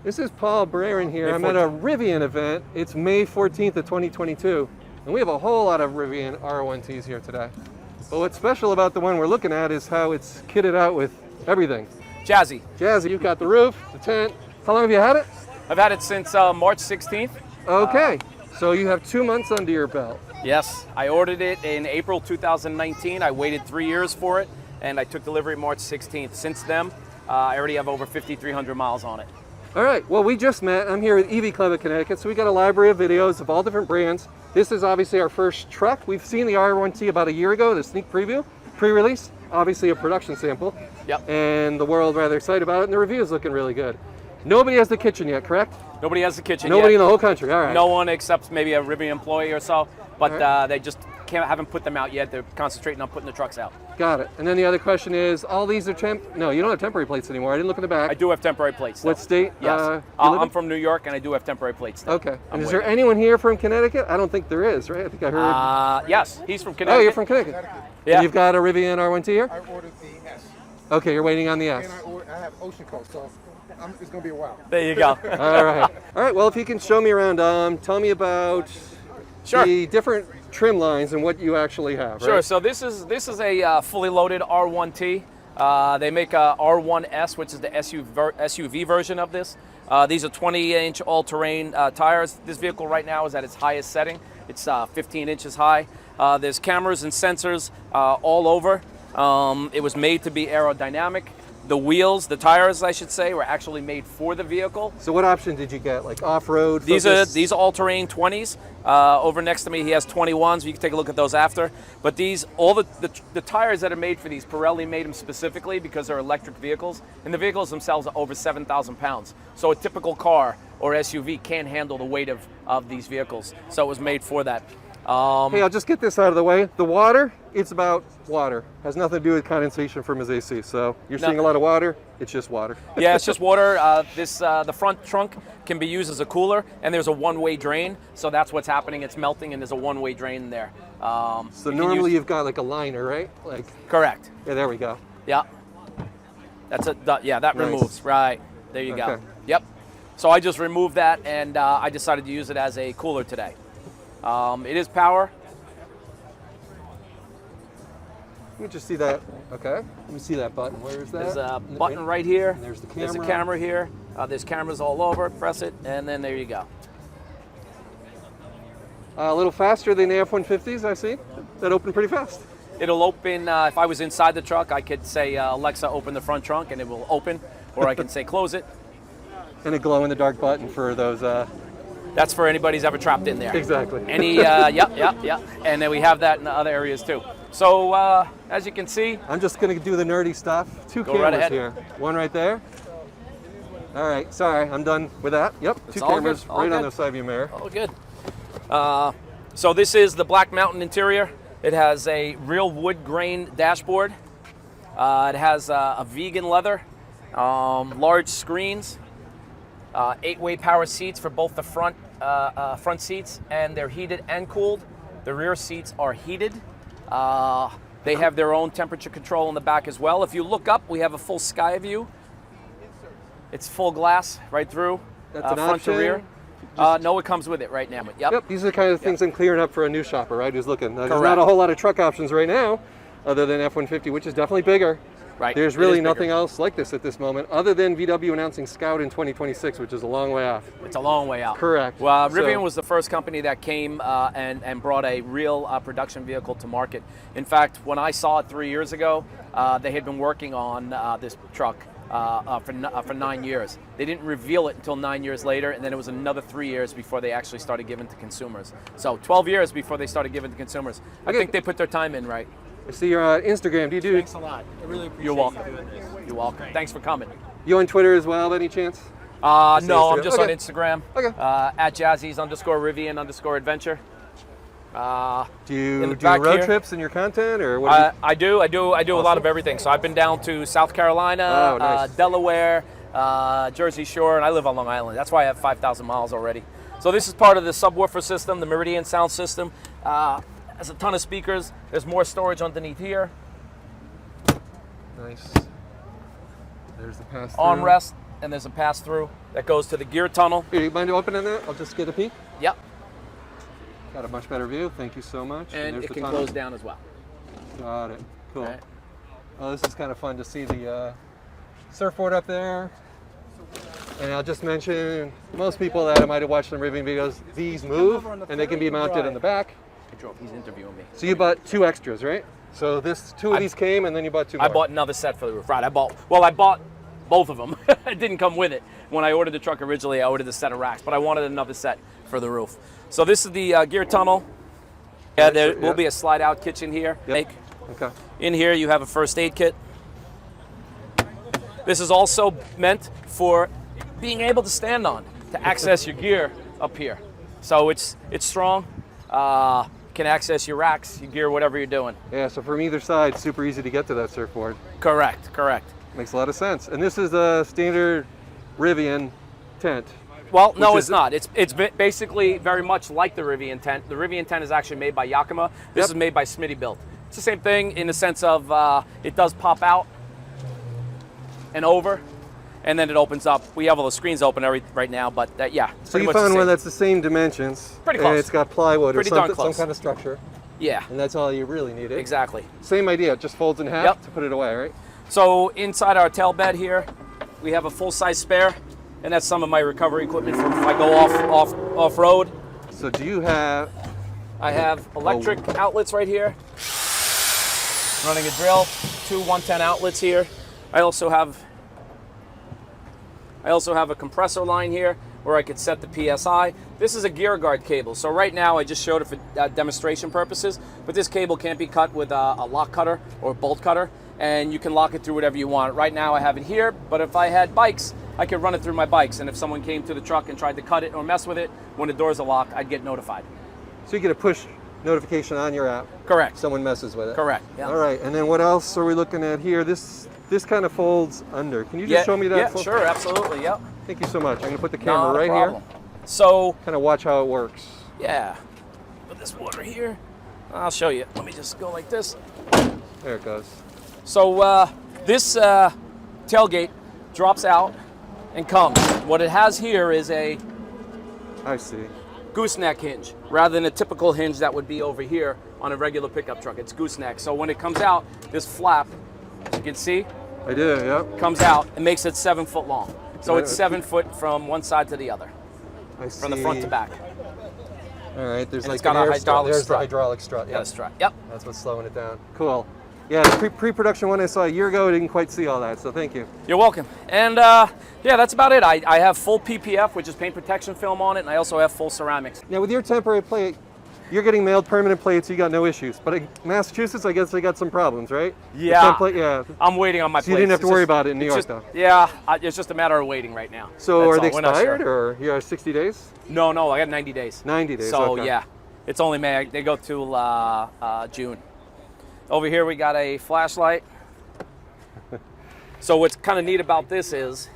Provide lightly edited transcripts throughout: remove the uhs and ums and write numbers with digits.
This is Paul Braren here. I'm at a Rivian event. It's May 14th of 2022, and we have a whole lot of Rivian R1Ts here today. But what's special about the one we're looking at is how it's kitted out with everything. Jazzy. Jazzy, you've got the roof, the tent. How long have you had it? I've had it since March 16th. Okay, so you have 2 months under your belt. Yes, I ordered it in April 2019. I waited 3 years for it, and I took delivery March 16th. Since then, I already have over 5,300 miles on it. All right, well, we just met. I'm here with EV Club of Connecticut, so we got a library of videos of all different brands. This is obviously our first truck. We've seen the R1T about a year ago, the sneak preview, pre-release, obviously a production sample. Yep. And the world rather excited about it, and the review is looking really good. Nobody has the kitchen yet, correct? Nobody has the kitchen Nobody yet. in the whole country, all right. No one except maybe a Rivian employee or so, but they just haven't put them out yet. They're concentrating on putting the trucks out. Got it. And then the other question is, all these are no, you don't have temporary plates anymore. I didn't look in the back. I do have temporary plates. Though. What state? Yes. I'm from New York, and I do have temporary plates. Though. Okay. And is there anyone here from Connecticut? I don't think there is, right? I think I heard. Yes, he's from Connecticut. Oh, you're from Connecticut. Yeah. And you've got a Rivian R1T here? I ordered the S. Okay, you're waiting on the S. And I have Ocean Coast, so it's going to be a while. There you go. All right. All right, well, if you can show me around, tell me about the different trim lines and what you actually have, Sure, right? so this is a fully loaded R1T. They make a R1S, which is the SUV version of this. These are 20-inch all-terrain tires. This vehicle right now is at its highest setting. It's 15 inches high. There's cameras and sensors all over. It was made to be aerodynamic. The wheels, the tires, I should say, were actually made for the vehicle. So what option did you get? Like off-road? These are all-terrain 20s. Over next to me, he has 21s. You can take a look at those after. But these, all the tires that are made for these, Pirelli made them specifically because they're electric vehicles, and the vehicles themselves are over 7,000 pounds. So a typical car or SUV can't handle the weight of these vehicles. So it was made for that. Hey, I'll just get this out of the way. The water, it's about water. Has nothing to do with condensation from his AC. So you're seeing a lot of water. It's just water. Yeah, it's just water. The front trunk can be used as a cooler, and there's a one-way drain. So that's what's happening. It's melting, and there's a one-way drain there. So normally you've got like a liner, right? Like. Correct. Yeah, there we go. Yeah. That Nice. removes. Right. There you go. Yep. So I just removed that, and I decided to use it as a cooler today. It is power. Let me just see that. Okay. Let me see that button. Where is that? There's a button right here. And there's the camera. There's a camera here. There's cameras all over. Press it, and then there you go. A little faster than the F-150s, I see. That opened pretty fast. It'll open, if I was inside the truck, I could say, Alexa, open the front trunk, and it will open. Or I can say, close it. And a glow-in-the-dark button for those... That's for anybody who's ever trapped in there. Exactly. Yep. And then we have that in the other areas too. So as you can see, I'm just going to do the nerdy stuff. Two Go cameras right ahead. here. One right there. All right. Sorry, I'm done with that. Yep. It's Two all cameras good, all right on good. the side of your mirror. oh good. So this is the Black Mountain interior. It has a real wood grain dashboard. It has a vegan leather, large screens, 8-way power seats for both the front seats, and they're heated and cooled. The rear seats are heated. They have their own temperature control in the back as well. If you look up, we have a full sky view. It's full glass right through, That's an front option? to rear. No, it comes with it right now. Yep. These are the kind of things I'm clearing up for a new shopper, right? Who's looking. There's not Correct. a whole lot of truck options right now, other than F-150, which is definitely bigger. Right. There's It really is nothing bigger. else like this at this moment, other than VW announcing Scout in 2026, which is a long way off. It's a long way out. Correct. Well, So- Rivian was the first company that came and brought a real production vehicle to market. In fact, when I saw it 3 years ago, they had been working on this truck for 9 years. They didn't reveal it until 9 years later, and then it was another 3 years before they actually started giving to consumers. So 12 years before they started giving to consumers. I think they put their time in right. I see you're on Instagram. Do you do? Thanks a lot. I really appreciate You're welcome. you doing this. You're welcome. Thanks for coming. You on Twitter as well, by any chance? No, I'm Instagram. just Okay. on Instagram. Okay. At Jazzy's_Rivian_adventure. Do you in the do back road here. trips in your content, or what? I do a lot of everything. So I've been down to South Carolina, Oh, nice. Delaware, Jersey Shore, and I live on Long Island. That's why I have 5,000 miles already. So this is part of the subwoofer system, the Meridian sound system. Has a ton of speakers. There's more storage underneath here. Nice. There's the pass-through. Armrest and there's a pass-through that goes to the gear tunnel. Here, you mind opening that? I'll just get a peek. Yep. Got a much better view. Thank you so much. And there's it the can tunnel. close down as well. Got it. Cool. All right. Oh, this is kind of fun to see the surfboard up there. And I'll just mention, most people that might have watched some Rivian videos, these move and they can be mounted in the back. He's interviewing me. So you bought 2 extras, right? So two of these came and then you bought 2 more. I bought another set for the roof. Right, I bought both of them. It didn't come with it. When I ordered the truck originally, I ordered the set of racks, but I wanted another set for the roof. So this is the gear tunnel. Yeah, there will be a slide-out kitchen here. Yep. Okay. In here, you have a first aid kit. This is also meant for being able to stand on, to access your gear up here. So it's strong. Can access your racks, your gear, whatever you're doing. Yeah, so from either side, super easy to get to that surfboard. Correct. Makes a lot of sense. And this is a standard Rivian tent. Well, no, it's not. It's basically very much like the Rivian tent. The Rivian tent is actually made by Yakima. This is made by Smitty Built. It's the same thing in the sense of it does pop out and over, and then it opens up. We have all the screens open right now, but yeah. So you found one that's the same dimensions. Pretty close. And it's got plywood Pretty or darn some close. kind of structure. Yeah. And that's all you really needed. Exactly. Same idea, it just folds in half to put it away, right? So inside our tail bed here, we have a full-size spare, and that's some of my recovery equipment for if I go off-road. So do you have... I have electric outlets right here, running a drill, 2 110 outlets here. I also have a compressor line here where I could set the PSI. This is a gear guard cable. So right now I just showed it for demonstration purposes, but this cable can't be cut with a lock cutter or bolt cutter, and you can lock it through whatever you want. Right now I have it here, but if I had bikes, I could run it through my bikes, and if someone came to the truck and tried to cut it or mess with it, when the doors are locked, I'd get notified. So you get a push notification on your app. Correct. Someone messes with it. Correct. Yeah. All right, and then what else are we looking at here? This kind of folds under. Can you just show me that? Yeah, sure, absolutely, yep. Thank you so much. I'm gonna put the camera Not a right problem. here. So, kind of watch how it works. yeah, put this water here. I'll show you. Let me just go like this. There it goes. So this tailgate drops out and comes. What it has here is a I see. gooseneck hinge rather than a typical hinge that would be over here on a regular pickup truck. It's gooseneck. So when it comes out, this flap, as you can see, I do, yep. comes out and makes it 7 foot long. So it's 7 foot from one side to the other, I see. from the front to back. All right, there's And like it's got an a air strut. hydraulic There's strut. the hydraulic strut. Got a strut. Yep. That's what's slowing it down. Cool. Yeah, the pre-production one I saw a year ago, I didn't quite see all that, so thank you. You're welcome. And yeah, that's about it. I have full PPF, which is paint protection film on it, and I also have full ceramics. Now with your temporary plate, you're getting mailed permanent plates, you got no issues. But in Massachusetts, I guess they got some problems, right? Yeah. The template, yeah. I'm waiting on my So you didn't have to worry about it in New York, though? Yeah, it's just a matter of waiting right now. So That's are they all. We're not expired, sure. or you have 60 days? No, I got 90 days. 90 days, So okay. yeah, it's only May. They go to June. Over here we got a flashlight. So what's kind of neat about this is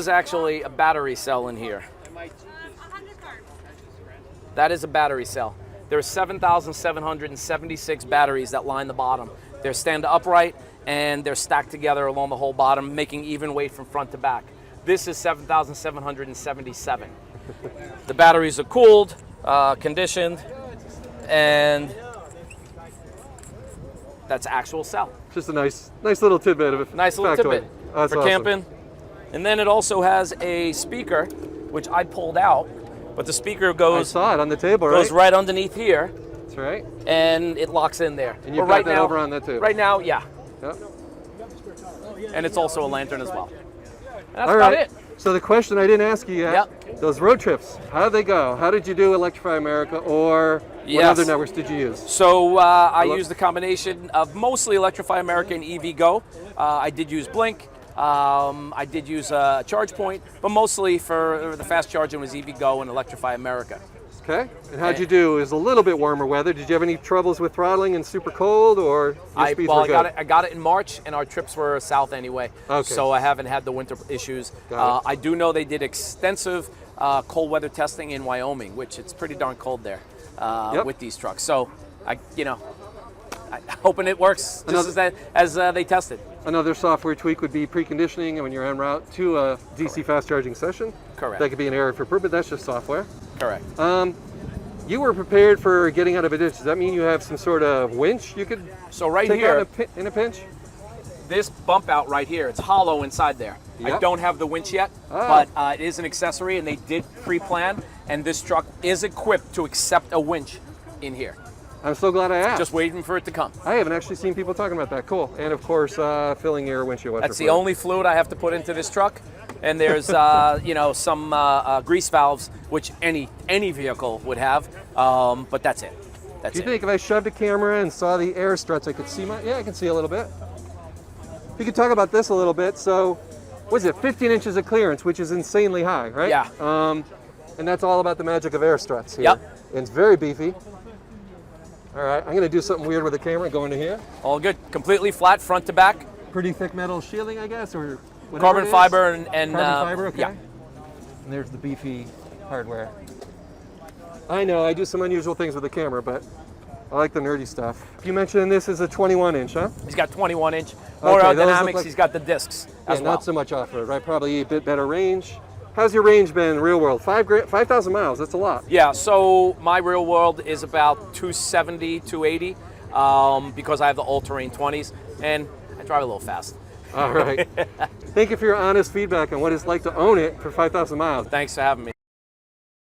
actually a battery cell in here. That is a battery cell. There are 7,776 batteries that line the bottom. They're stand upright and they're stacked together along the whole bottom, making even weight from front to back. This is 7,777. The batteries are cooled, conditioned, and that's actual cell. Just a nice little tidbit of it. Nice little tidbit That's for awesome. camping. And then it also has a speaker, which I pulled out, but the speaker I goes saw it on the table, right? goes right underneath here, That's right. and it locks in there. And you've But right got that now, over on that table. Right now, yeah. Yep. And it's also a lantern as well. And that's All about right. it. So the question I didn't ask you yet, Yep. those road trips, how did they go? How did you do Electrify America, or what Yes. other networks did you use? So I used a combination of mostly Electrify America and EV Go. I did use Blink. I did use Charge Point, but mostly for the fast charging was EV Go and Electrify America. Okay. And how'd you do? It was a little bit warmer weather. Did you have any troubles with throttling and super cold, or your speeds were good? I got it in March, and our trips were south anyway. Okay. So I haven't had the winter issues. Got it. I do know they did extensive cold weather testing in Wyoming, which it's pretty darn cold there with these trucks. So I'm hoping it works just as they tested. Another software tweak would be preconditioning when you're en route to a DC fast charging session. Correct. That could be an area for improvement. That's just software. Correct. You were prepared for getting out of a ditch. Does that mean you have some sort of winch you could So right take here, out in a pinch? this bump out right here, it's hollow inside there. I Yep. don't have the winch yet, Ah. but it is an accessory, and they did pre-plan, and this truck is equipped to accept a winch in here. I'm so glad I asked. Just waiting for it to come. I haven't actually seen people talking about that. Cool. And of course, filling your windshield wiper That's the fluid. only fluid I have to put into this truck, and there's some grease valves, which any vehicle would have, but that's it. That's Do you it. think if I shoved a camera and saw the air struts, I could see I can see a little bit. We could talk about this a little bit. So, what is it? 15 inches of clearance, which is insanely high, right? Yeah. And that's all about the magic of air struts here. Yep. And it's very beefy. All right, I'm gonna do something weird with the camera. Go into here. All good. Completely flat, front to back. Pretty thick metal shielding, I guess, or whatever Carbon it is. fiber and Carbon fiber, okay. Yeah. And there's the beefy hardware. I know I do some unusual things with the camera, but I like the nerdy stuff. You mentioned this is a 21 inch, huh? He's got 21 inch. More Okay, those look aerodynamics. like- He's got the discs as Yeah, well. not so much off-road, right? Probably a bit better range. How's your range been real world? 5,000 miles, that's a lot. Yeah, so my real world is about 270, 280, because I have the all-terrain 20s, and I drive a little fast. All right. Thank you for your honest feedback on what it's like to own it for 5,000 miles. Thanks for having me.